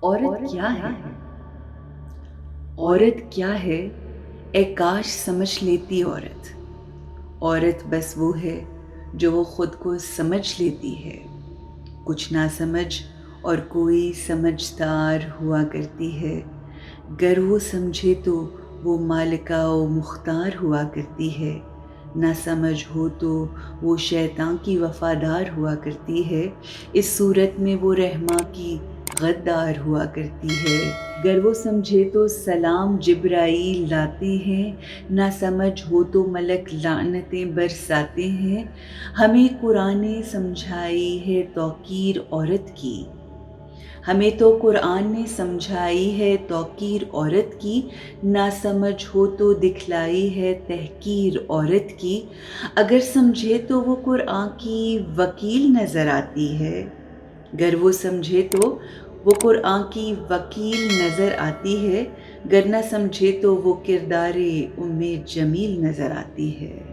عورت کیا ہے؟ عورت کیا ہے؟ اے کاش سمجھ لیتی عورت۔ عورت بس وہ ہے جو وہ خود کو سمجھ لیتی ہے، کچھ نہ سمجھ اور کوئی سمجھدار ہوا کرتی ہے۔ گر وہ سمجھے تو وہ مالکہ و مختار ہوا کرتی ہے، نہ سمجھ ہو تو وہ شیطان کی وفادار ہوا کرتی ہے۔ اس صورت میں وہ رحماں کی غدار ہوا کرتی ہے۔ گر وہ سمجھے تو سلام جبرائیل لاتے ہیں، نہ سمجھ ہو تو ملک لعنتیں برساتے ہیں۔ ہمیں قرآن نے سمجھائی ہے توقیر عورت کی، ہمیں تو قرآن نے سمجھائی ہے توقیر عورت کی، نہ سمجھ ہو تو دکھلائی ہے تحقیر عورت کی۔ اگر سمجھے تو وہ قرآن کی وکیل نظر آتی ہے، گر وہ سمجھے تو وہ قرآن کی وکیل نظر آتی ہے، گر نہ سمجھے تو وہ کردار ام جمیل نظر آتی ہے۔